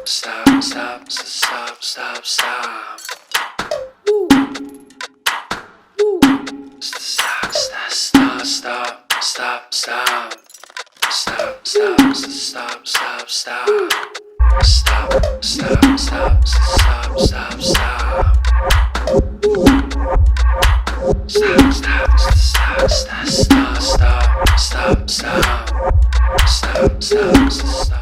stop, stop, stop, stop, stop. Stop, stop, stop, stop, stop, stop. Stop, stop, stop, stop, stop. Stop, stop, stop, stop, stop, stop. Stop, stop, stop, stop, stop, stop, stop, stop. Stop, stop, stop.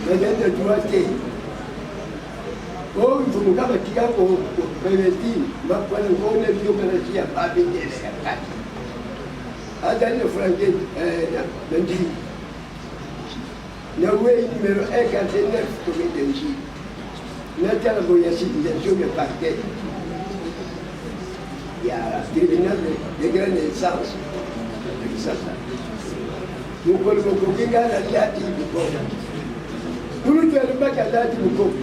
Peut-être droitier. Oh, il faut nous garder qui a pour prévenir. Ma foi, nous on est bio que la pas bien Adane Franquet, Benji. Yahweh numéro 1, 49, comme Benji. Nathalie Boyassi, il y a un parquet. Il y a un tribunal de grande naissance. Nous pouvons couper à la liati du corps. Nous ne pouvons pas qu'à la liati du corps.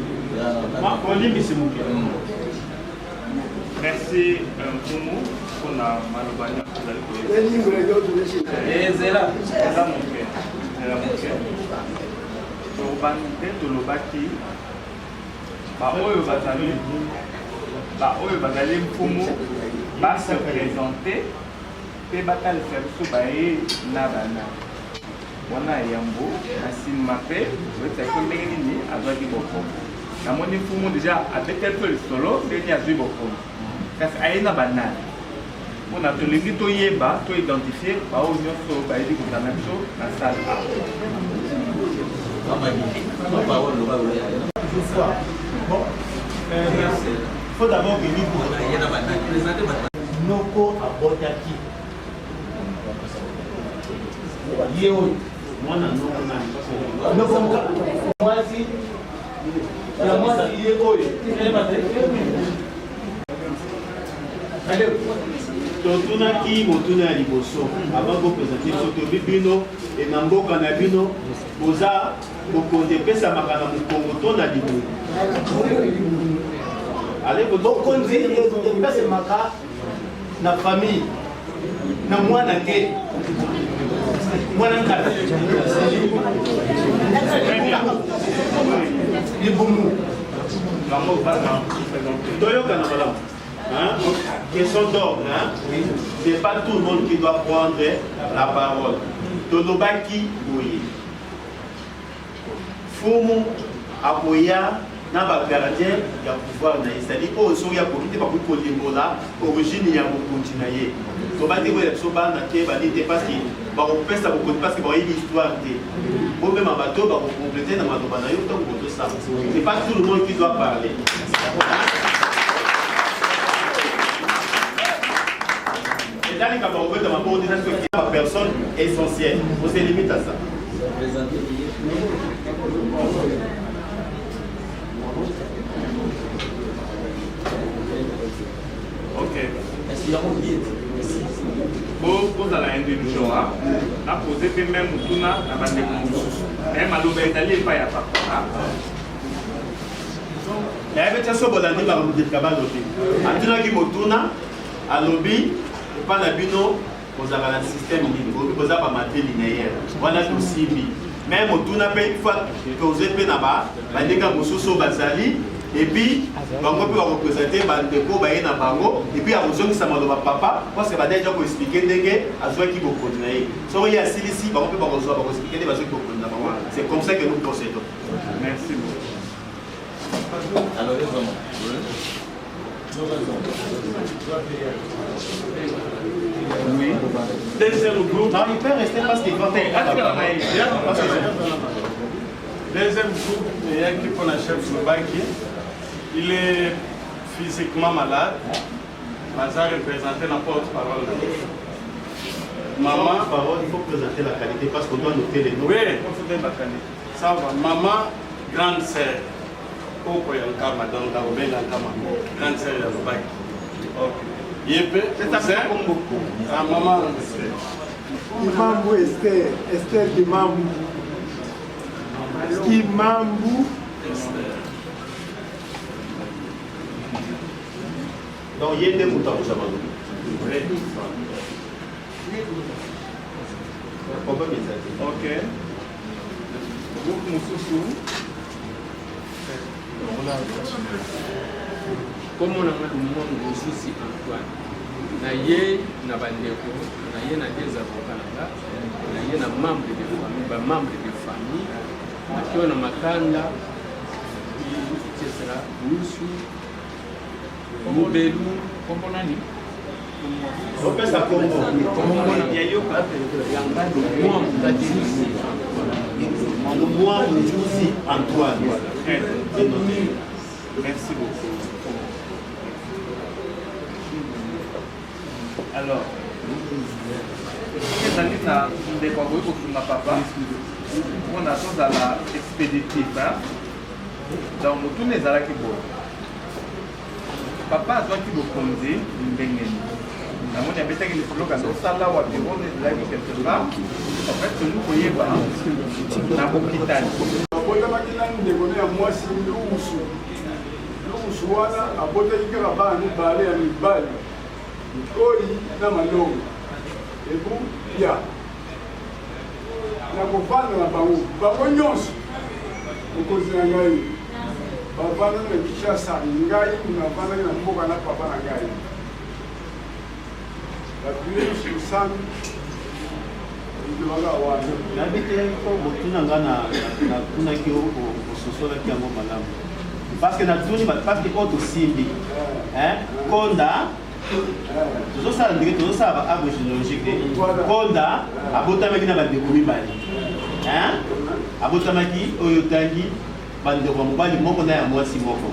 Merci Moumou pour la malobania. oyo bazali mfumu base présenter pe batalisa biso baye na bana wana yambo asima pe oyo ndenge nini azwaki bokomo namoni mfumu deja abeteli to lisolo ndenge azwi bokomo kasi aye na banani mpona tolingi toyeba to identifie baoyo nyonso bayebi kotana biso na sale a faut d'abord venir pour Noko Abodaki. Yeo, moi non Noko moi si la moi si Yeo, allez, totuna ki motuna liboso avant de présenter soto bibino et namboka na bino boza bokonde pesa makana mukongo to na libo. Allez, donc on dit que c'est maka na famille na mwana ke mwana nkata libumu toyoka na malamu question d'ordre c'est pas tout le monde qui doit prendre la parole tolobaki boye fumu akoya na ba gardien ya pouvoir na isali o so ya komite ba ko limbola origine ya mokonzi na ye to ba te ko so ba na ke ba dite parce que ba ko pesa ko parce que ba yi histoire te bo même bateau ba ko compléter na maloba na yo to ko to ça c'est pas tout le monde qui doit parler et dans les cas ba ko ta ma coordination qui est personne essentielle on se limite à ça ok. Pour la introduction, on a posé même Mutuna à Bandeko. Même à l'Oubetali et pas à Papa. Il y avait un sobolandi par le Kabalobi. À Tunaki Mutuna, à Lobby, pas la bino, vous avez un système libre, vous avez un maté linéaire. Voilà le Sibi. Même Mutuna paye une fois que vous êtes là-bas, Bandeka Moussoso Bazali. Et puis, on peut représenter Bandeko Bayena Bango, et puis à vous ça m'a papa, parce que déjà pour expliquer à ceux qui vont continuer. Si il y a ici, on peut expliquer à ceux qui vont continuer. C'est comme ça que nous procédons. Merci beaucoup. Alors, oui. Deuxième groupe. Non, il peut rester parce qu'il va Deuxième groupe, il y a qui prend la chef Slovaquie. Il est physiquement malade. Maza représente la porte-parole. Maman, il faut présenter la qualité parce qu'on doit noter les noms. Oui, il faut donner la qualité. Ça va. Maman, grande sœur. Pourquoi il y a un cas, madame, grande sœur de Slovaquie. Ok. Yépe, c'est ça comme beaucoup. Ah, maman, Imambu Esther, Esther Imambu. Imambu. Donc, il y a des moutons, vous savez. Ok. Groupe Moussousou. Comme on a un souci Antoine, na ye na bandeko, na ye na des avocats, na ye na membre de famille, ba membre de famille, akiwa na makanda sera Busu, Mubelu, kombo nani? On peut ça comme Kombo na ya yoka, moi mtatirusi. moi Mouzi Antoine. C'est noté. Merci beaucoup. Alors, ezali na ndeko akoki kosunga papa mpona tozala expéditif. Donc motuna ezalaki boye papa azwaki bokonzi ndenge nini namoni abetaki lisolo kasi osala wa biro ezalaki quelque part en fait tolu koyeba na bokitani abotamaki nani ndeko ne ya mwasi luusu wana abotaki kaka bana mibale ya mibali oyi na malongo ebu ya na kovanda na bango nyonso mokonzi na ngai bavanda na Kinshasa ngai navandaki na mboka na papa na ngai babile susani ndibaka wana nabitelaki mpo motuna nga natunaki ososolaki yango malamu parce que natuni parce que oyo tosimbi konda tozosala ndenge tozosala baarbre généalogique te konda abotamaki na bandeko mibale abotamaki oyo tangi bandeko ya mobali moko na ya mwasi moko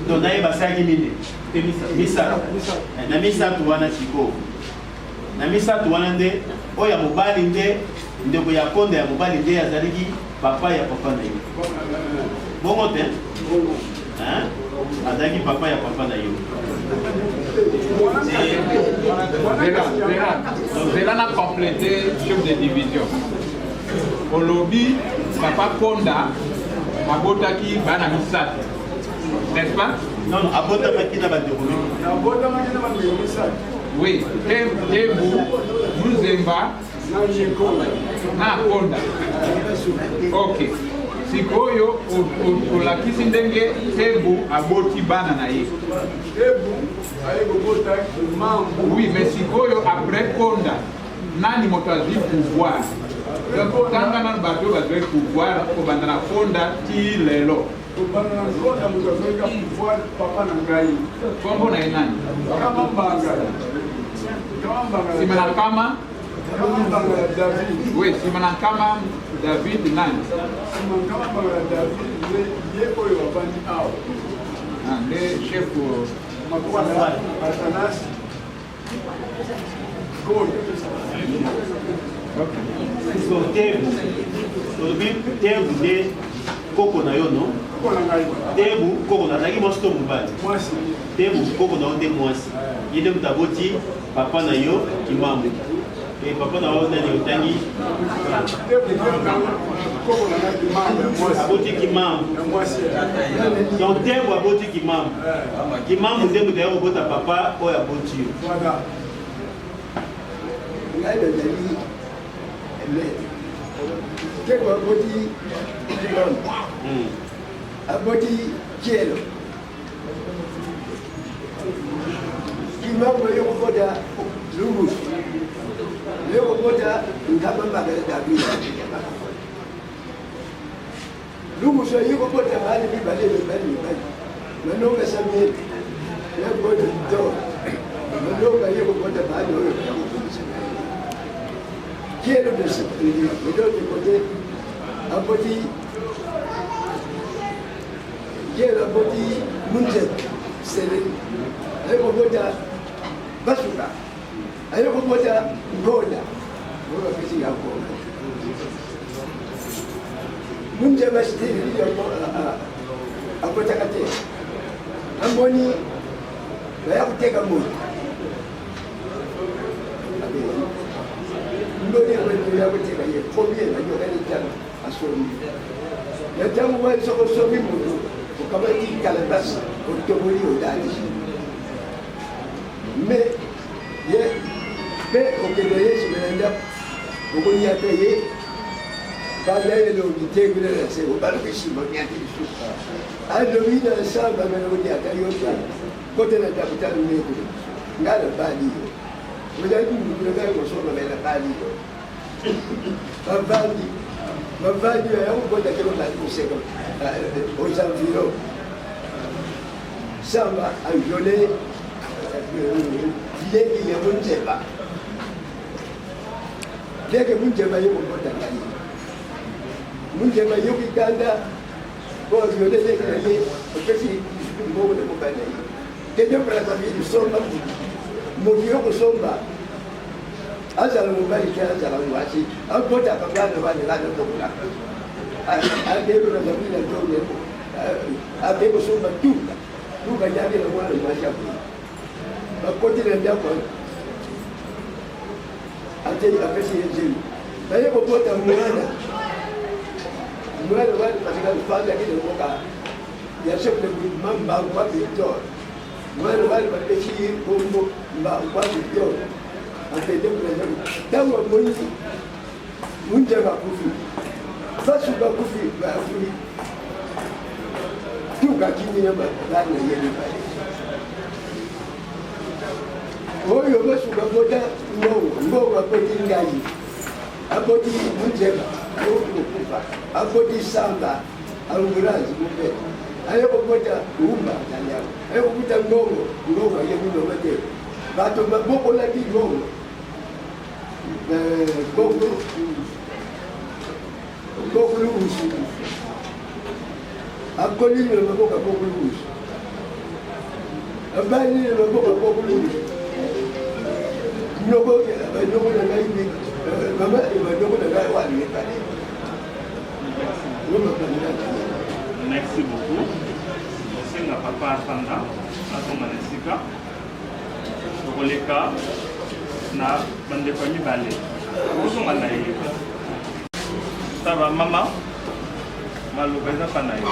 donc naye basalaki nini misato na misato wana sikoyo na misato wana nde oyo ya mobali nde ndeko ya konda ya mobali nde azalaki papa ya papa na yo bongo te azalaki papa ya papa na yo Zela na complété chef de division. Olobi papa Konda abotaki bana misato. N'est-ce pas? Non, abotamaki na bandeko misato. Oui, Tebu, Muzemba, na Konda. Ok. Sikoyo olakisi ndenge Tebu aboti bana na ye. Oui, mais Sikoyo après Konda, nani moto azwi pouvoir. Donc tanga na bato bazwe pouvoir ko bandana Konda ti lelo. Kombo na nani? Simana kama oui, Simana kama David nani? Le chef Tebu nde koko na yo no? Tebu koko na zaki mwasi to mobali. Tebu koko na yo nde mwasi. Ye nde mutu aboti papa na yo Kimambu. E papa na yo nani otangi? Aboti Kimambu. Donc Tebu aboti Kimambu. Kimambu nde mutu ayo kobota papa oyo aboti yo. Ngai bezali Tebu aboti aboti Kielo. Kimambu yokobota Lumus. Yokobota Nkabamba David. Lumus yokobota bali bibali. Manonga Samuel. Yokobota Dor. Manonga yokobota bali oyo. Kielo de l'autre côté, aboti Kielo aboti Munze, Sele, ayokobota Basuka, ayokobota Ngoda, Ngoda kisi yako. Munze basitiri abota kate, amboni bayakuteka moto. Ndoni kwenye ya kuteka ye combien na yo gani tano asomi ya tangu wa soko somi mutu ukabati kalabas utoboli odali me ye be okede yesu benenda ukonya teye bala ye lo ditegule la se ubalo kishimo nyati su alo mina samba mena udia tayota kote na daktari medu ngala bali Mwenye mwenye kusoma mena bali mavali ya ngoda kero na kusema ozaviro samba ayole leki ya munjeba leki munjeba yo ngoda kali munjema yoki kanda kwa yolele kile okesi mbogo de mokana yi kede prata bi somba moki yoko somba azala mobali kya azala mwasi akota kabana bana lana tokula adero na zabila toge adero somba tuka nyake na mwana mwasi apo bakoti na ndako ate akasi yezeli baye kokota mwana wale katika kufanya kile mboka ya chef de mamba kwa Victor wale bapeshi kombo mba kwa Victor apende kuleja dawa mwingi munja bakufi basu bakufi bakufi tuka kimya bana yeye pale oyo basu baboda ngo kwa kingaji abodi munjeba okufa abodi samba alungulazi kumbe ayokota umba tanyao ayokota ngongo yebuno mate bato maboko la kigongo gogo lusi akoli le maboko gogo lusi abani le maboko gogo lusi nyogo na ngai mama nyogo na ngai wali pale. Merci beaucoup. Je suis papa Sanda, à son manesika. Roleka, na bande famille balé. Où sont les naïfs? Ça va, maman? Malheureusement, pas naïf.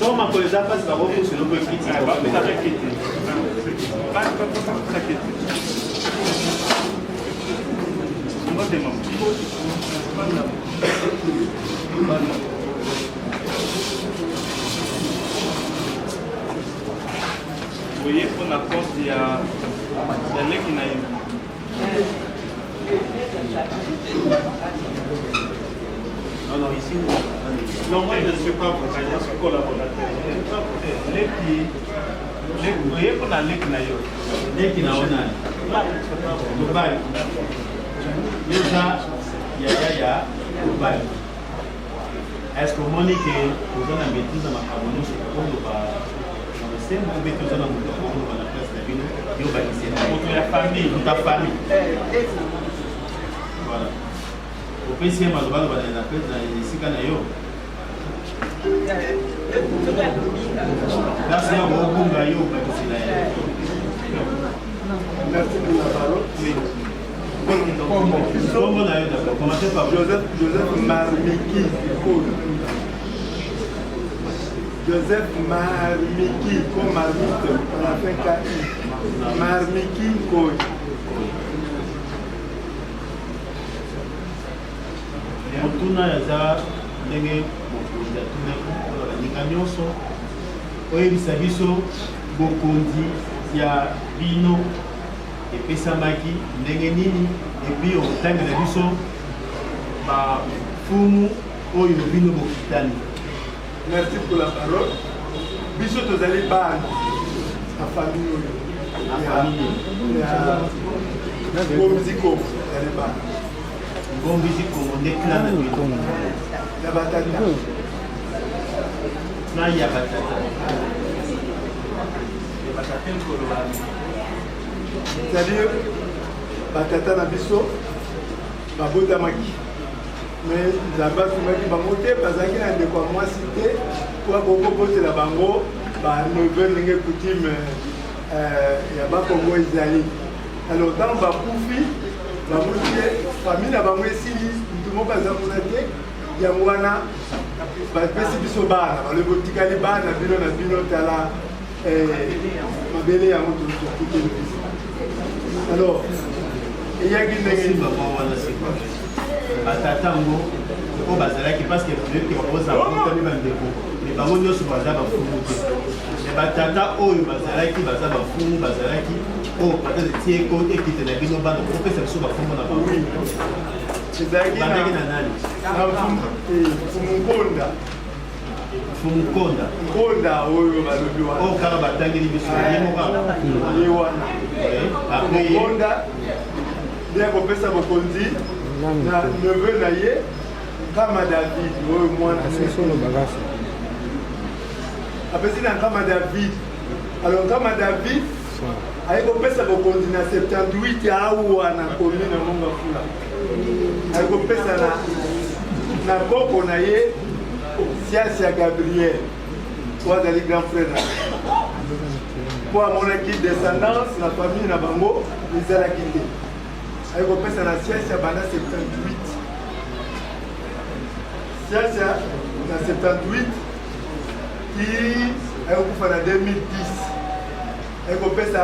Soma kwa zapa sababu sio kwa kiti. Ba kutaka kiti. Ba kutaka kiti. Ngote mama. Vous voyez qu'on a compte il y a lait qui n'a eu. Non, ici, non, moi je ne suis pas pour je suis collaborateur. Vous voyez qu'on a lait qui n'a eu. Lait qui n'a eu. Dubaï. Déjà, il y a Dubaï. Est-ce que vous avez une maîtrise dans ma caméra? C'est une maîtrise dans ma Pour la famille. Pour ta famille. Voilà. Au PC, ma droite va dans la presse, dans les Sikanayo. Là, c'est un bon gaillot, Merci pour la parole. Commencez par Joseph Marmiki Koul. Joseph Marmiki, comme marmite, on a fait KI. Marmiki Koul. Motuna yaza ndenge mokonzi atunaki baninga nyonso oyebisa biso bokonzi ya bino epesamaki ndenge nini epi otangela biso bafumu oyo bino bokitani. Merci pour la parole. Biso tozali bana na famille oyo. Na famille. Bomziko tozali bana. Bomziko nde clan na bino. Ya batata. Na ya batata. C'est-à-dire, batata na biso, babotamaki. Mais là-bas, tu m'as dit, parce qu'il y a des quoi moi cité, pour proposer la bango, nouvelle coutume, il y a pas Congo Isaïe. Alors, dans Bakoufi, famille na bango ici, tout le monde va s'amuser, il y a Mouana, bapesi biso bana, le botikali bana, bino na bino tala, mabele ya moto tout. Alors, il y a qui n'est pas batatango o bazalaki parce que peut-être que oza bakotami bandeko mais bango nyonso baza bafumu te mais batata oyo bazalaki baza bafumu bazalaki oyo peut-être tie ekite na bino bana kopesa biso bafumu na bango bandaki na nani fumukonda nkonda oyo balobi wana oyo kaka batangeli biso ye mokaka ye wana après nkonda nde akopesa bokonzi na neveu na ye nkama David oyo mwana apesi na nkama David. Alors nkama David ayekopesa bokonzi na 78 awa na komi na monga fula ayekopesa na koko na ye Siasi ya Gabriel oyo azali grand frère na po amonaki descendance na famille na bango ezalaki te ayekopesa na Siasi ya banda 78 Siasi na 78 ki ayekokufa na 2010 ayekopesa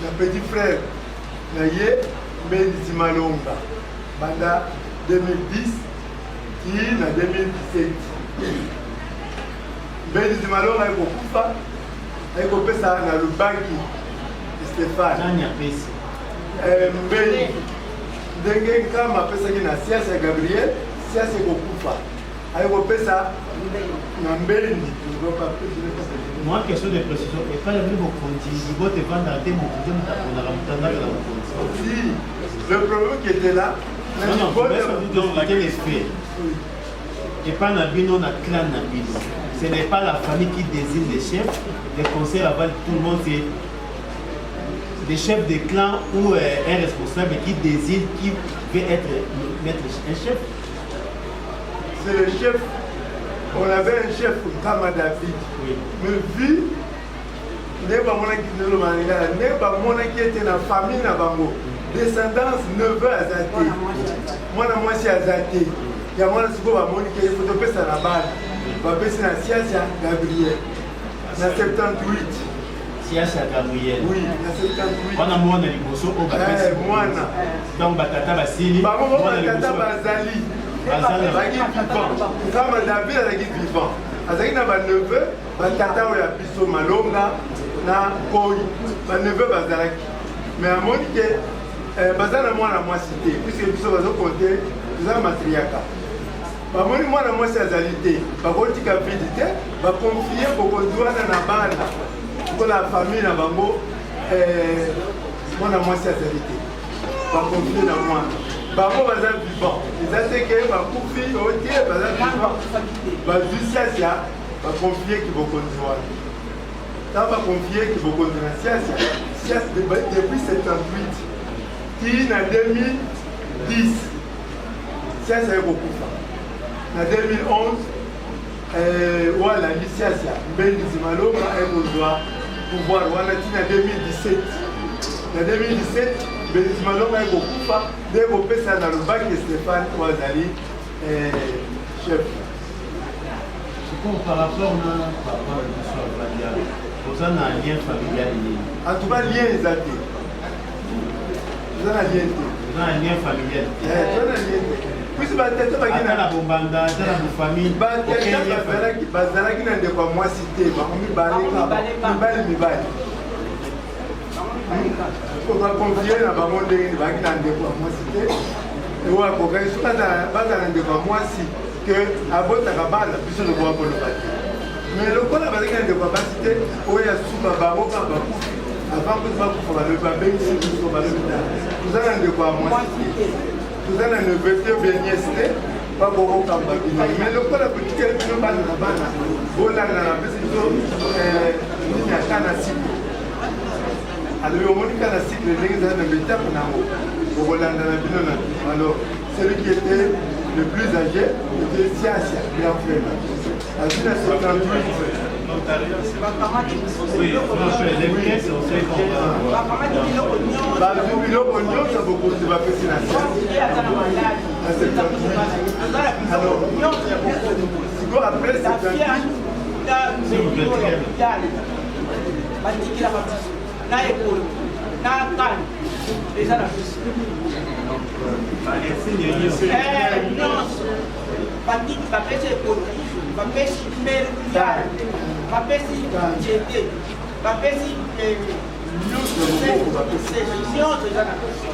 na petit frère na ye Mbelisi Malonga banda 2010 ki na 2017 Mbelisi Malonga ayekokufa ayekopesa na Lubangi Stéphane Mbeli ndenge nkama apesaki na Siasi ya Gabriel Siasi ekokufa ayekopesa na Mbendi. Moi, question de précision. Et quand il y a vos comptes, vous te vendez à des mots, vous si, le problème qui était là, les faits. Et pas Nabino, na clan Nabino. Ce n'est pas la famille qui désigne les chefs. Les conseils avant tout le monde, c'est des chefs de clan ou un responsable qui désigne qui veut être un chef. C'est le chef. On avait un chef Kama David. Oui. Mais vu, ne pas mon qui était dans la famille na bango. Descendance neveu azate. Moi na moi c'est azate. Ya moi c'est quoi mon qui est photo pesa na base. Va pesa na Siasi ya Gabriel. Na 78. Siasi ya Gabriel. Oui, na 78. On a moi na liboso au bapesi. Mwana. Donc batata basili. Ba mo batata bazali. Kama David azalaki vivant azalaki na baneveu batata oyo ya biso Malonga na Koi baneveu bazalaki mais amoni ke baza na mwana mwasi te puisque biso bazokonte toza na matriaka bamoni mwana mwasi azali te bakotika vide te bakonfie bokonzi wana na bana mpona famille na bango mwana mwasi azali te bakonfie na mwana bango baza vivant eza te ke bakufi otie baza vivant bazwi Siasi bakonfie ki bokonzi wana ntango bakonfie ki bokonzi na Siasi depuis 78 ti na 2010 Siasi ayekokufa na 2011 oyo alandi Siasi Mbelisi Malonga ayekozwa pouvoir wana ti na 2017 na 2017 Mbelisi Malonga ayekokufa nde ekopesa na Lubangi Stéphane oyo azali chef. Par rapport à vous avez un lien familial. En tout cas, lien est athée. Vous avez un lien. Vous avez un lien familial. Vous avez un lien. Puisque la bombanda, la famille, bazalaki na ndeko moi cité, mibali. On va confier na bango ndenge baki na ndeko moi cité. Et ouais, pour que ce soit dans ndeko moi si que abotaka bana biso le voir pour le bâti. Mais le quoi la bazalaki na ndeko moi cité, oya suba bango ka bakufi. Avant que ça pour le babé ici pour le bâti. Vous avez un ndeko moi cité. Vous avez un neveu bien nièce. Pas beaucoup comme Babina. Mais le quoi la petite elle ne va pas bana. Voilà la petite ni ya kana siku. Alors on dit kana siku les gens dans le étape namo. Voilà dans la bino. Alors celui qui était le plus âgé était Siasi bien frère. À 1978. Oui, les pièces on sait qu'on va. Biloko nyonso bokonzi bapesi na alors siko après na ekolo na kani eza na biso nyonso batiki bapesi ekolo bapesi mbele bapesi jete bapesi nyonso eza na biso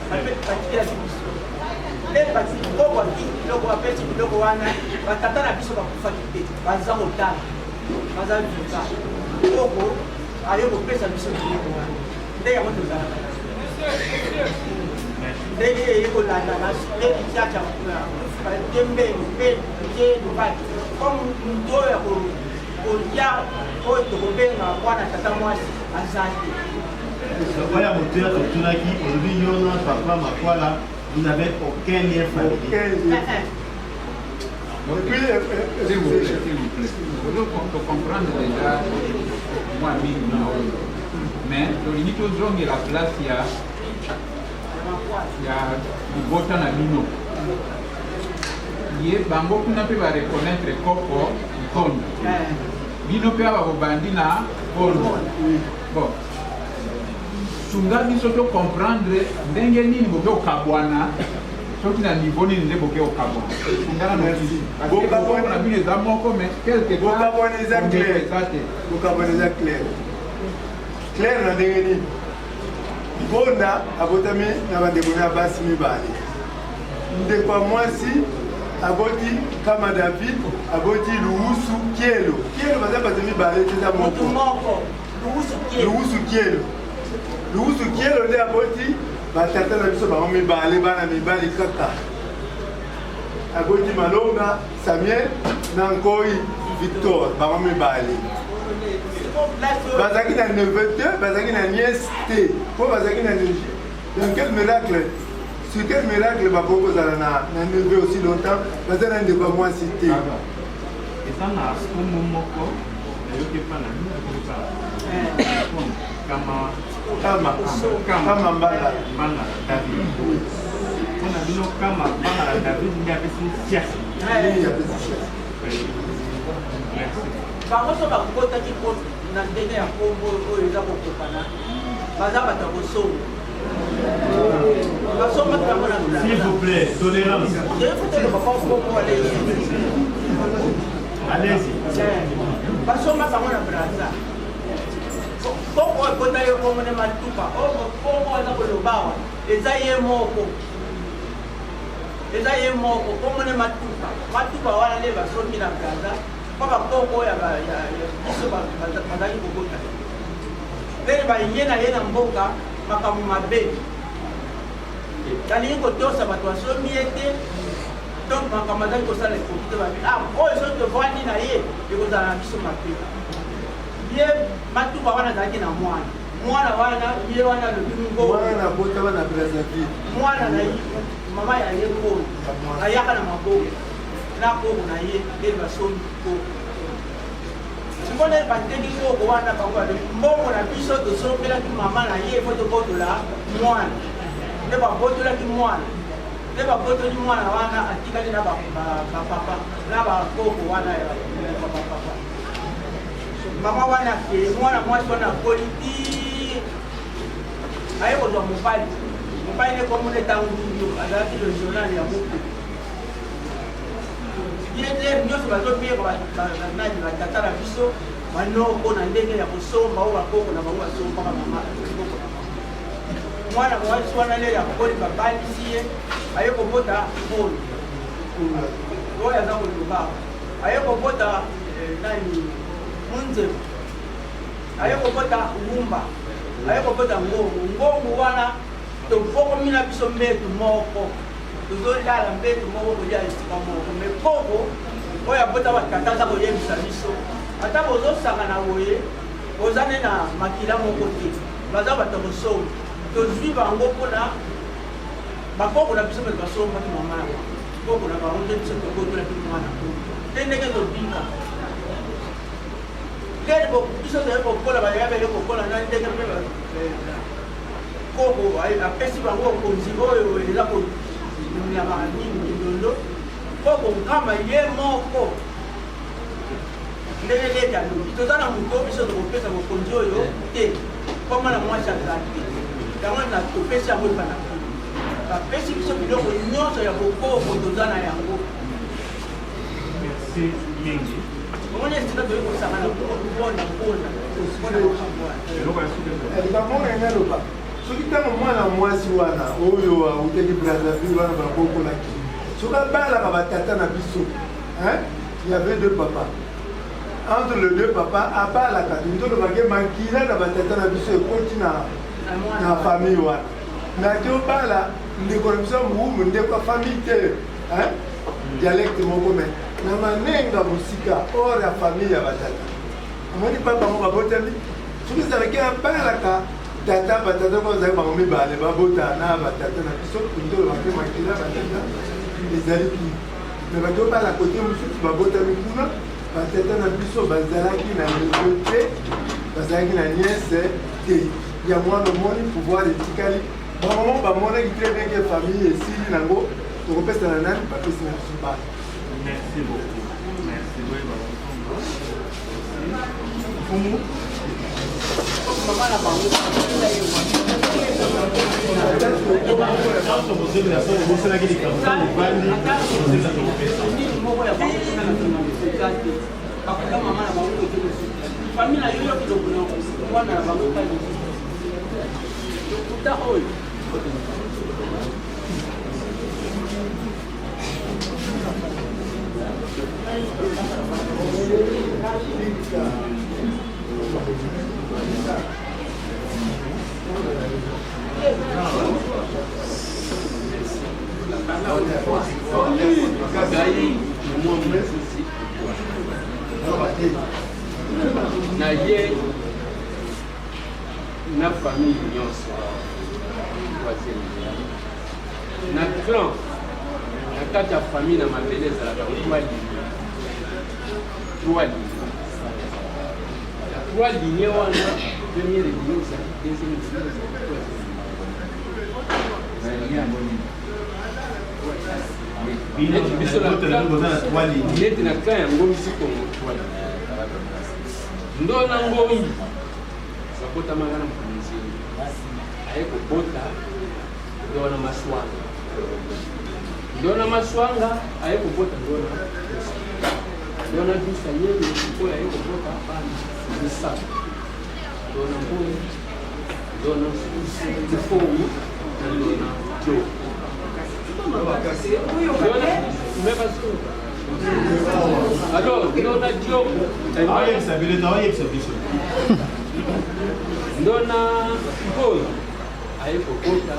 batikela biso nde batiki oyo batiki biloko bapesi biloko wana batata na biso bakufaki te baza kotala baza vivant oko ayo kopesa biso biloko wana nde yango tozalaka ndenge ekolanda na kiacha tembeni mpe te lobaki comme moto oyo kolia oyo tokobenga mwana tata mwasi aza te. Voilà, mon Dieu, aujourd'hui, Yona, papa, Makwala, vous n'avez aucun lien familial. S'il vous plaît. Vous devez comprendre déjà, moi, mais le limite aux hommes, il y a la place, il y a du vote à Mino. Il y a Bango qui n'a pas reconnaître Coco, Kondo. Mino peut avoir bandi na Kondo. Bon. Sunga biso to comprendre ndenge nini boke okabwana soki na niveau nini nde boke okabwana sunga na merci bokabwana na bile za moko mais quelque part bokabwana eza clair bokabwana eza clair clair na ndenge nini bonda abotami na bandeko na basi mibale ndeko ya mwasi aboti kama David aboti luhusu kielo baza bato mibale teza moko luhusu kielo Luhusu kielo nde aboti batata na biso bango mibale bana mibali kaka aboti Malonga Samuel na Nkoi Victor bango mibale bazaki na neveu te bazaki na nièce te po bazaki na dans quel miracle sur quel miracle bako kozala na neveu aussi longtemps baza na ndeko mwasi te eza na somo moko nayoki epa na kama mbala David mpona bino kama mbala David nde apesi siasi. bango so bakotaki na ndenge ya kombo oyo eza kokokana baza bato ya kosomba basomaki bango na S'il vous plaît, tolérance. Allez-y. basomba bango na braza koko ekota ye kombo ne matupa kombo aza kolobawa eza ye moko kombo ne matupa wana nde basomi na braza mpo bakoko ya biso bazali kokota ndenge baye na ye na mboka makambo mabe talingi kotosa bato basomi ye te donc makambo azali kosala ekokite babi oyo soki tovandi na ye ekozala na biso mabe ye matuba wana azalaki na mwana wana ye wana alobi mwana bota wana Brazzaville mwana na ye mama ya ye kolo ayaka na maboko na koko na ye nde basomi koko sikone bateki koko wana bango alobi mbongo na biso tosombelaki mama na ye fo tobotola mwana nde babotolaki mwana nde babotoli mwana wana atikali na bapapa na bakoko wana ya bapapa mama wana ke mwana mwasi wana akoli ti aye kozwa mobali ne komona etangundu azalaki le journal ya moku yete nyonso bazobiyeka nani batata na biso banoko na ndenge ya kosomba oyo bakoko na bango basombaka mama mwana mwasi wana lelo akoli babalisi ye aye kobota polo oyo aza kolobaka aye kobota nani munzemu aye kobota ngumba aye kobota ngongu wana tofokomi na biso mbetu moko tozolala mbetu moko kolia esika moko me koko oyo abota batata aza koyebisa biso ata bozosanga na boye boza ne na makila moko te baza bato kosomi tozwi bango mpona bakoko na biso mpe basombaki mama na koko na bango nde biso tokotolaki mwana te ndenge tobika ndenge biso toye kokola bayabele kokola na ndenge mpe koko apesi bango okonzi oyo eza konyama nini ndondo koko nkamba ye moko ndenge leki alobi toza na moto biso tokopesa bokonzi oyo te koma na mwasi azali te yango na topesi yango ebana bapesi biso biloko nyonso ya bokoko toza na yango merci mingi omoni esika toyi kosangana mpona bamona ene loba soki ntango mwana mwasi wana oyo autaki Brazzaville wana bakokolaki soki abalaka batata na biso il y avait deux papas entre les deux papas abalaka tolobaki makila na batata na biso ekoti na famille wana naki obala ndeko na biso mumu ndeko famille te dialecte moko me na manenga mosika or ya famille ya batata omoni papa moko babotami soki ezalaki abalaka tata batata ko bazali bango mibale babota na batata na biso ndolo bakemakila batata ezali tu me bato bala kote mosusu babotami kuna batata na biso bazalaki na réseau te bazalaki na niese te ya mwana omoni pouvoir etikali bamamo bamonaki te ndenge famille esili nango tokopesa na nani bapesi na biso bana. Merci beaucoup. Merci beaucoup. Fumu. na ye na famille nyonso na clan na kati ya famille na mabele ezalaka trois lignes wana première ligne ezali deuxième ligne neti na clan yango misikongo ndona ngombi sakotamaka na mpunzini aye kobota ndona maswanga ndona maswanga aye kobota ndona dusa yeye sikoyo aye kobota hapana misato ndona ngombi ndona kifongu na ndona jo alors ndona jo ndona ngoyi aye kokota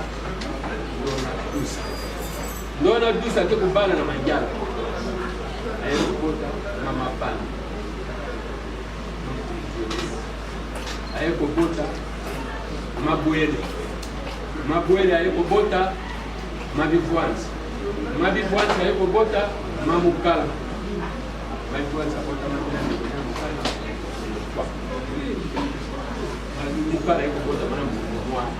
ndona dusa ndona dusa ake kobala na manjala aye kokota na mapana aye kobota mabwele aye kobota mabivwanzi aye kobota mamukala mabivwanzi akota mukala aye kobota mana mwana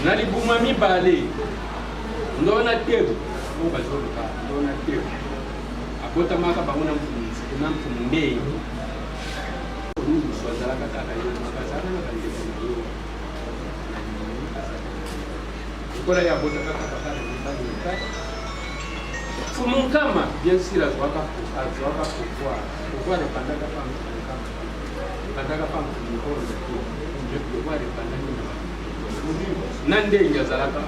na libuma mibale ndona tebu mobazoluka ndona tebu abotamaka bango na mfumu ndei azalaka kaka yo makazala na bandeko na yo ekola ya abotaka kaka kaka mibali mikati mfumu nkama bien sûr azwaka pouvoir epandaka pa mfumu epandaka pa mfumu nkolo pouvoir epandaki na ndenge azalaka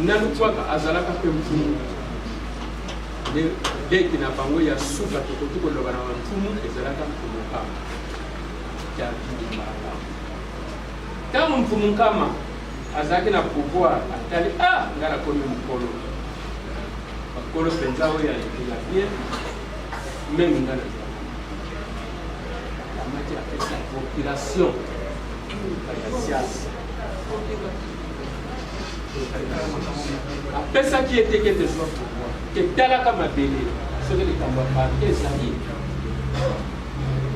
nalukwaka azalaka mpe mfumu deki na bango ya suka tokoki koloba na bamfumu ezalaka mfumu nkama ntango mfumu nkama azalaki na pouvoir atali nga nakomi mokolo bakolo mpenza oyo ya bien meme nga nazala amati apesa population ya siasa apesaki etekete zwa pouvoir ketalaka mabele soki likambo ya parke ezali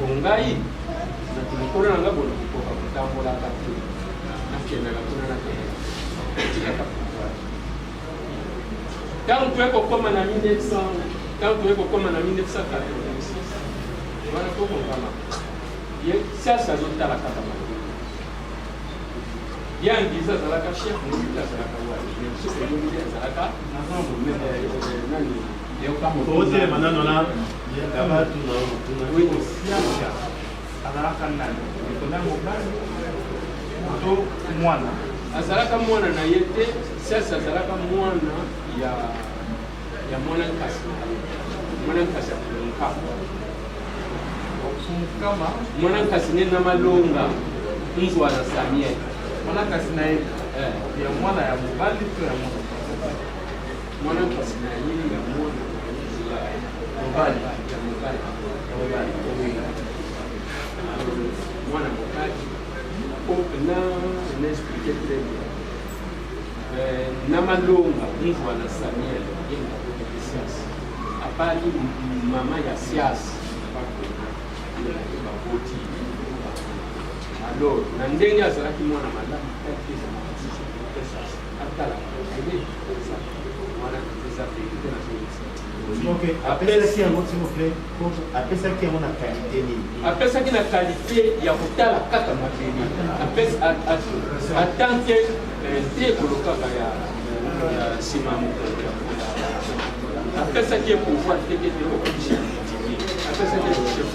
ongai nati mokolo nanga bona kokoka kotambolaka te nakendaka kuna natikaka pouvoir ntango toye kokoma na 1986 wana tokokama ye siasa azotala kaka mabele yangiza azalaka chef mosuki azalaka wasoki azalaka otelema nano na siasa azalaka nani ekona mobali to mwana azalaka mwana na ye te siasa azalaka mwana ya mwana nkasi ya nkama mwana nkasi ne na malonga Nzwa na Samuel. Mwana kasi na ye ya mwana ya mobali to ya mwana Mwana kasi na ye ya mwana mobali ya mobali. Mwana mobali. Na n'expliquer très bien. Na malonga Nzwa na Samuel yenga kwa siasa. Apali mama ya siasa. Alors, nandenge azalaki mwana malamu kati za matisha pesa atala mwana pesa pekite na solution. OK, apesaki yango s'il vous plaît, apesaki yango na qualité nini? Apesaki na qualité ya kotala kaka mabele. Apesa tant que te kolokaka ya sima moko. Apesaki pouvoir teke te okisha. Apesaki chef.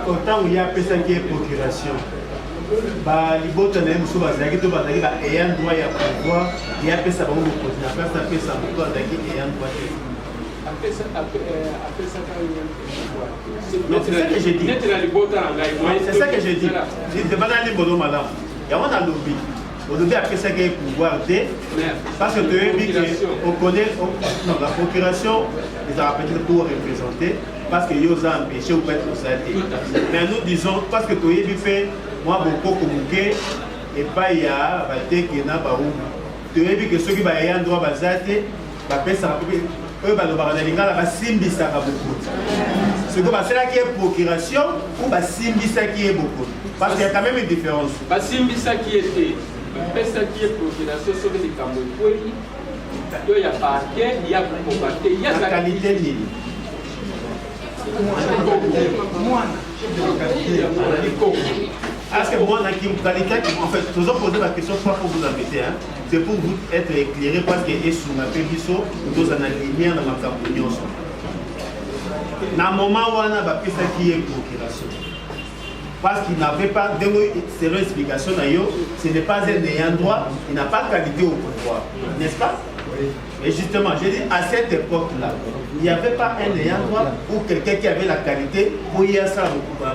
Autant où il y a pesaki procuration. Ba libota na muso bazaki to bazaki ba ayant droit ya pouvoir, il y a pesa bango ko na pesa pesa ko bazaki ayant droit. Apesa C'est ça que j'ai dit. C'est ça que j'ai dit. Je demande à l'imbodo madame. Il y a un lobby. Au lobby a pesaki pouvoir de parce que on connaît la procuration, ils ont appelé pour représenter. Parce que ils ont empêché ou pas être constaté. Mais nous disons, parce que tu as fait, moi, beaucoup comme et pas il y a, qui n'a pas où. Tu as vu que ceux qui ont un droit à Bazate, ça eux, la simbi ça beaucoup. Ce que c'est là qui est procuration ou simbi ça qui est beaucoup. Parce qu'il y a quand même une différence. Simbi ça qui était, ça qui est procuration, sur les Camerounais, il y a parquet, il y a combatté, il y a la qualité. Est-ce que moi, en fait, nous avons posé la question pas pour vous embêter, hein? C'est pour vous être éclairé parce que est sous ma pébiso, nous avons la lumière dans ma campagne. Dans le moment où on a fait ça qui est procuration, parce qu'il n'avait pas, c'est une explication d'ailleurs, ce n'est pas un ayant droit, il n'a pas de qualité au pouvoir, n'est-ce pas? Et justement, j'ai dit à cette époque-là, il n'y avait pas un ayant droit ou quelqu'un qui avait la qualité pour y avoir ça au pouvoir.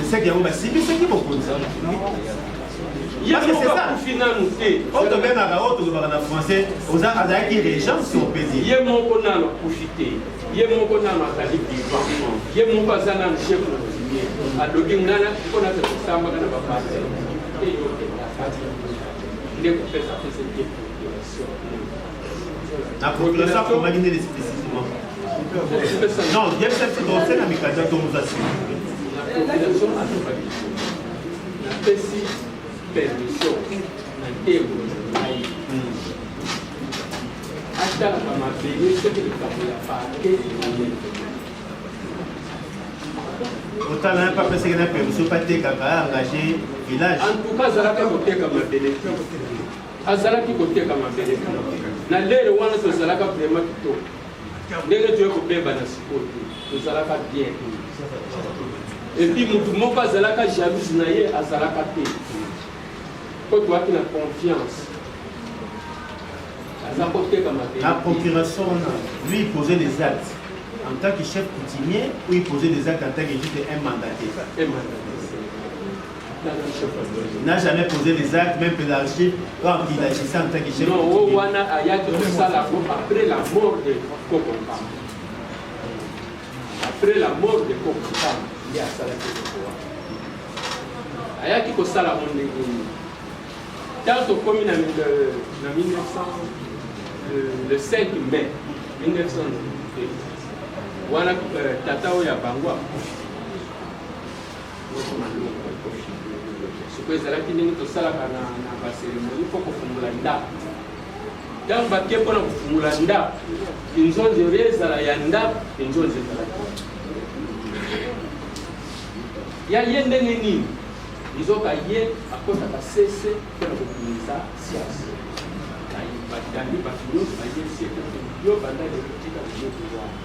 C'est qui parce que c'est ça. On te met dans la français, aux Azaki qui régent si on peut dire. Il y a mon connant à profiter. Il y a mon connant à qualité. Il y a mon cousin à chef de à l'Ogingana, on a fait ça, on a pas passé. Il est pour faire ça, c'est une procuration. La procuration, pour m'imaginer spécifiquement. Non, il y a cette dossier dans mes cadres dont nous assurons. La procuration, la PCI. Permission nantembo ai atala mabele soki likambo ya pake otala na pas peseke na permission pas tekaka engagé village en tout cas azalaki koteka mabele azalaki koteka mabele na lelo wana tozalaka vraiment kitoko ndenge toye kobeba na sikoyo tozalaka bien et puis mutu moko azalaka jalouse na ye azalaka te toi qui as confiance. La procuration, lui, il posait des actes en tant que chef coutumier ou il posait des actes en tant que juste un mandaté. Il n'a jamais posé des actes, même pédagogiques, quand il agissait en tant que chef coutumier. Non, après la mort de Kokompa. Après la mort de Kokompa, il y a ça la Ayaki Kosala dans comme le 5 mai 1902, wana tata oya bangwa sikoyo ezalaki ndenge tosalaka na baseremoni mpo kofungula ndako ntango bakie mpona kofungula ndako inzonzi oyo ezala ya ndako inzonzi ezalaki ya ye ndenge nini izoka ye akotaka sese mpona kokumisa siasa batandi bato nyonso baye sieke yo banda lekotika biloko wana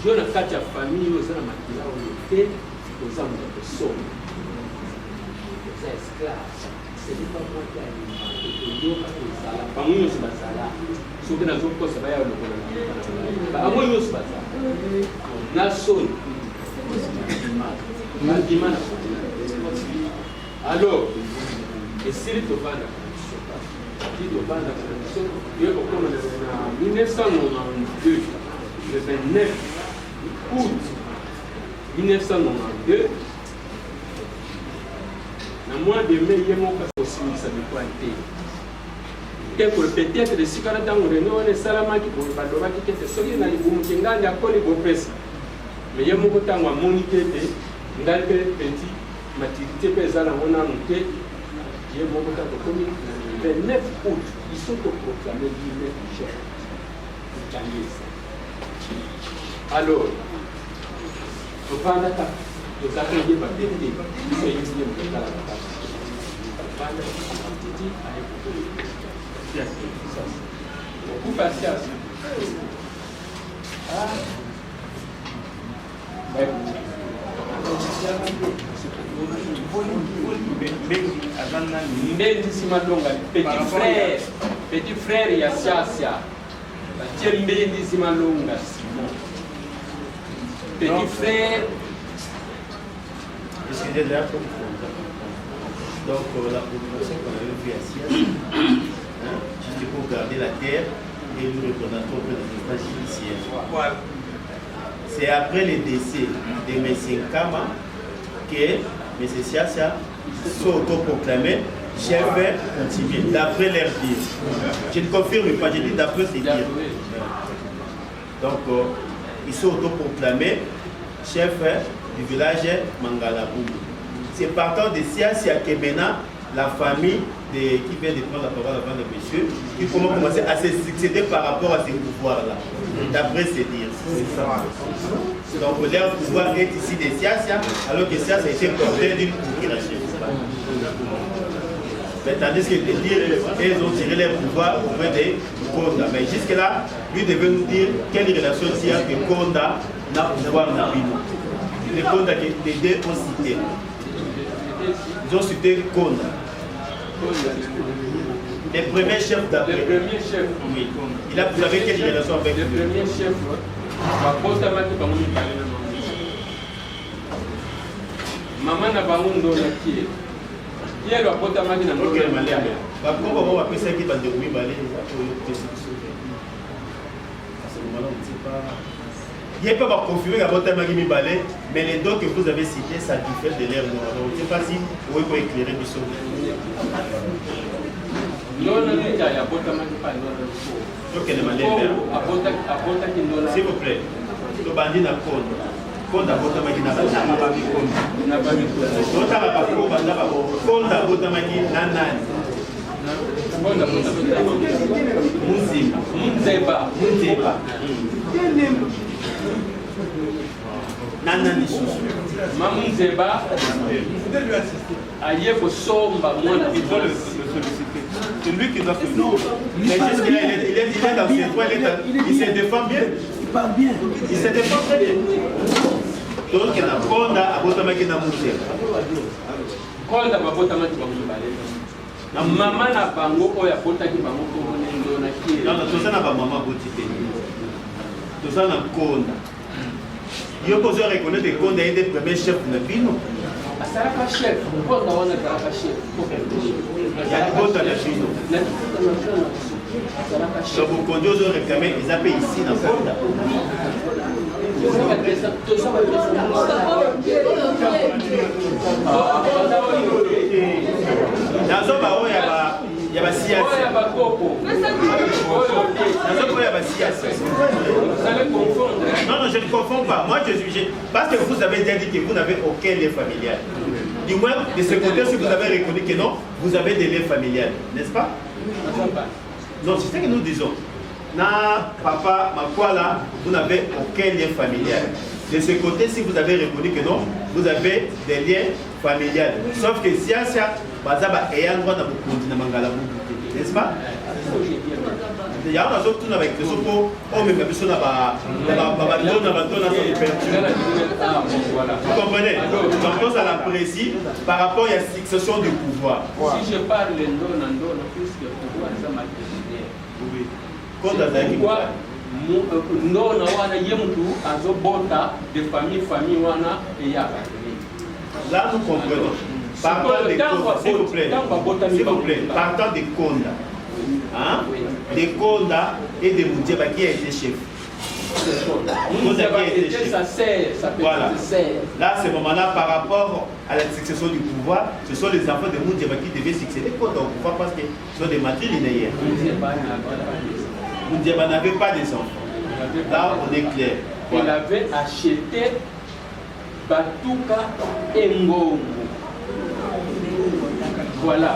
yo na kati ya famille oyo oza na makila oyo te oza moto kosomba oza esclave ce n'est pas moi qui a inventé toyoka tozala bango nyonso bazala soki nazokosa baya lokola bango nyonso bazala na soni bandima na alors esili tovandaka na biso ti tovandaka na biso ye kokoma na 1992 le 29 août 1992 na mois de mai ye moko akosimisa mikwa te tekolo peut-être esika na ntango réunion wana esalamaki boye balobaki kete soki na libumuki ngandi akoli bopesa me ye moko ntango amoni kete ngai mpe peti maturité mpe eza nango nanu te ye moko ntango komi na 29 août iso toproclame guillemets du chef kangisa alors topandaka tozaka yeba te te biso yebiye mototalaka bapanda titi ayekokoli okupa siasa Mbendi Simalonga, petit frère ya siasa batie Mbendi Simalonga Simon petit frère. Excusez-moi, donc la population qu'on avait vue à Sias, juste pour garder la terre et nous reconnaître auprès des instances judiciaires. C'est après le décès de M. Nkama que M. Siasa s'auto-proclamé chef coutumier, d'après leur dire. Je ne confirme pas, je dis d'après ses dires. Donc, ils sont auto-proclamés chef du village Mangalabou. C'est partant de Siasia que maintenant la famille qui vient de prendre la parole avant le monsieur, qui commence à se succéder par rapport à ces pouvoirs-là, d'après ses dires. Donc leur pouvoir est ici de Siasia, alors que Siasia a été porté d'une procuration. Mais tandis que les dires, ils ont tiré leur pouvoir auprès de Konda. Mais jusque-là, lui devait nous dire quelle relation il y a que Konda n'a pouvoir dans Bino. Les Konda que les deux ont cité. Ils ont cité Konda. Les premiers chefs d'après. Le premier chef. Oui. Il a, vous avez quelle relation avec le premier chef. Maman n'a pas un don qui est le potamaki n'a pas de malheur. Comment on va penser qu'il va devenir balai? Il n'y a pas confirmé à votre magimi balai, mais les dons que vous avez cités, ça diffère de l'air noir. Je ne sais pas si vous pouvez éclairer du son. Non, non, il y a potamaki pas non. S'il vous plaît, le bandit n'a pas compte à votre magina. C'est lui qui doit se non. Mais jusqu'il est dans ses droits, il se défend bien. Il parle bien. Il se défend très bien. Donc, il y a un compte à votre magina. Konda babotamaki bamibale na mama na bango oyo abotaki bango komona na kiye non toza na ba mama boti te toza na Konda yo pozo reconnaître Konda est le premier chef na bino asalaka chef Konda wana asalaka chef ya Konda na bino so vous conduisez aux réclamés ils appellent ici na Konda Non, non, je ne confonds pas. Moi, je suis. Parce que vous avez déjà dit que vous n'avez aucun lien familial. Du moins, de ce côté, si vous avez reconnu que non, vous avez des liens familiales, n'est-ce pas? Non, c'est ce que nous disons. Na papa, Makwala, vous n'avez aucun lien familial. De ce côté, si vous avez reconnu que non, vous avez des liens familiales. Sauf que si Siasia, Bazaba et un droit dans beaucoup de Mangala. n'est-ce pas? Il y a un autre avec les autres, on met même sur la vous comprenez? Donc on ça l'apprécie par rapport à la succession du pouvoir. Si je parle d'Ondona, puisque le pouvoir est matrimonial. Oui. Pourquoi Ndona wana yemutu azobota de famille wana et ya. Là nous comprenons. Partant des Konda, s'il vous plaît, partant des Konda. Hein? Des Konda et des Moudjeba qui a été chef. Voilà. Là, ce moment-là, par rapport à la succession du pouvoir, ce sont les enfants de Moudjeba qui devaient succéder au pouvoir parce que ce sont des matrilinéaires. Moudjeba n'avait pas des enfants. Là, on est clair. Il avait acheté Batuka et Ngongo. Voilà.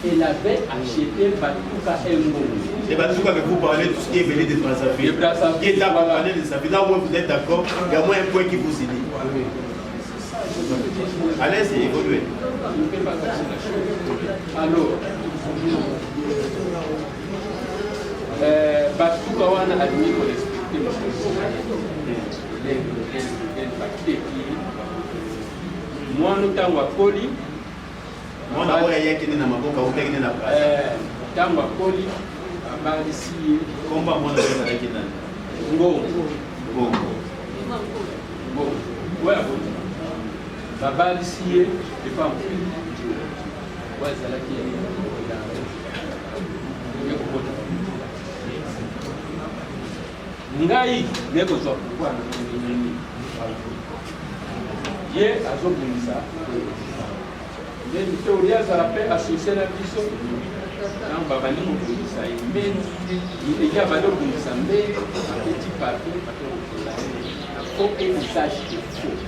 Il avait acheté Batuka et Ngongo. Et Batuka, que vous parlez tout ce qui est venu de Brazzaville. Qui est accompagné de sa vie. Là où vous êtes d'accord, il y a moins un point qui vous unit. Allez-y, évoluez. Alors, Batuka wana admis qu'on respecte les moi nous t'envoie poli. Moi d'abord il y a qui n'est na maboka ou qui n'est na place. T'envoie poli. Abadisi. Combat moi na ça qui n'a. Ngo. Ngo. Ngo. Ouais bon. Babadisi et pas. Ouais ça là qui est. Ngai neko zo kwa ye azobungisa ye teoria za la paix associée na biso na baba ni mobungisa mais il y a bado bungisa mais petit parti faut que message qu'il faut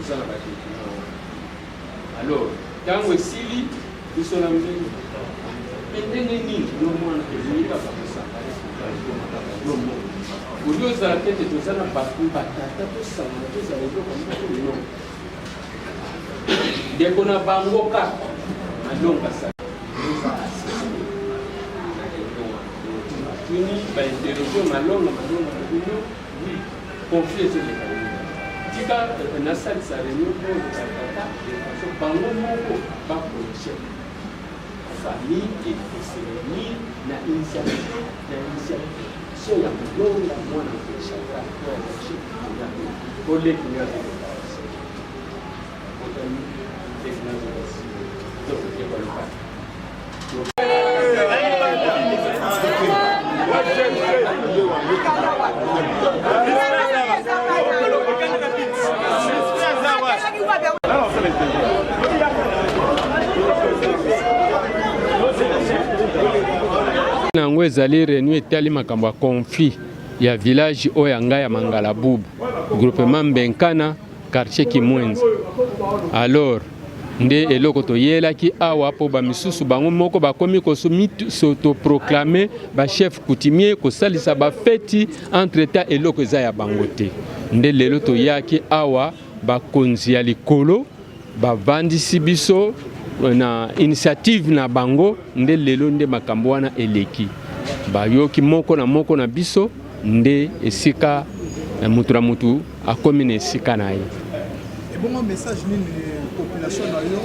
ça alors tango esili biso na mbele ndenge nini yo mwana ezalika bakosanga oyo ozala tete toza na bato batata tosanga tozala eloko moko lelo ndeko na bango kaka alongasa tuni bainterrogio malonga bino confie ezoleka tika nasalisa réunion oyo batata bango moko baproche famille et famille na initiative ya mlonga mwana kushaka kwa chini ole kunya nango ezali réunion etali makambo ya conflit ya village oyo ya ngai ya Mangalabubu groupement Mbenkana quartier Kimwenzi. Alors nde eloko toyelaki awa po ba misusu bango moko bakomi s'autoproclamer ba chef coutumier kosalisa ba feti entre temps eloko eza ya bango te. Nde lelo toyaki awa bakonzi ya likolo bavandisi biso na initiative na bango nde lelo nde makambo wana eleki bayoki moko na biso nde esika mutu na mutu akomi na esika na ye. Ebongo message nini population na yo?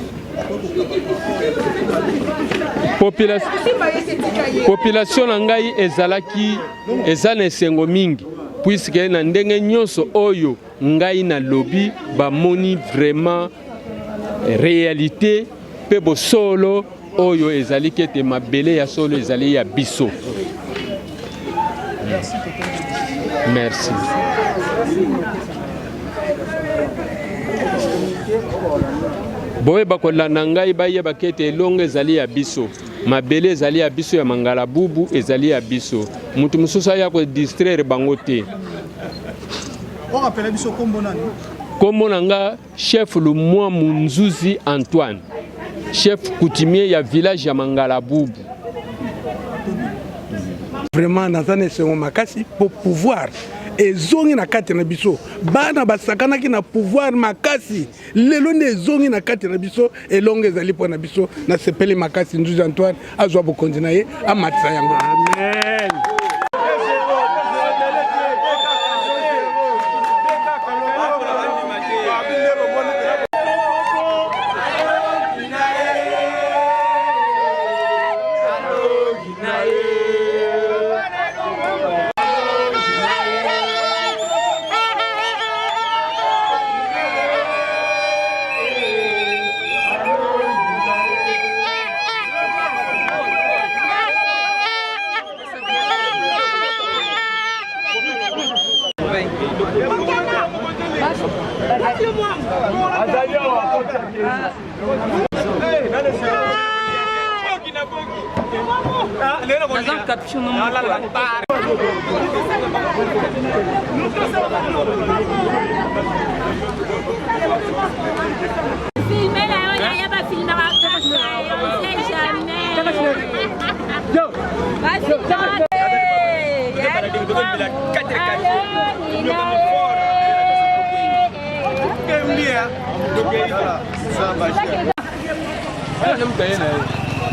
Population na ngai ezalaki eza na esengo mingi puisque na ndenge nyonso oyo ngai na lobby bamoni vraiment réalité pe solo oyo ezali kete mabele ya solo ezali ya biso. Merci. Boye bakolanda ngai bayeba kete elongo ezali ya biso. Mabele ezali ya biso ya Mangalabubu ezali ya biso. Mutu mususu ya ko distraire bango te. On rappelle biso kombo nani? Kombo nanga chef Lumwa Munzuzi Antoine. Chef coutumier ya village ya Mangalabubu. Vraiment nazane sengo makasi pour pouvoir ezongi na kati na biso bana basakanaki na pouvoir makasi lelo nde ezongi na kati na biso elongo ezali mpo na biso na sepeli makasi Nzuzi Antoine azwa bokonzi na ye amatisa yango amen.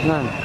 Nah,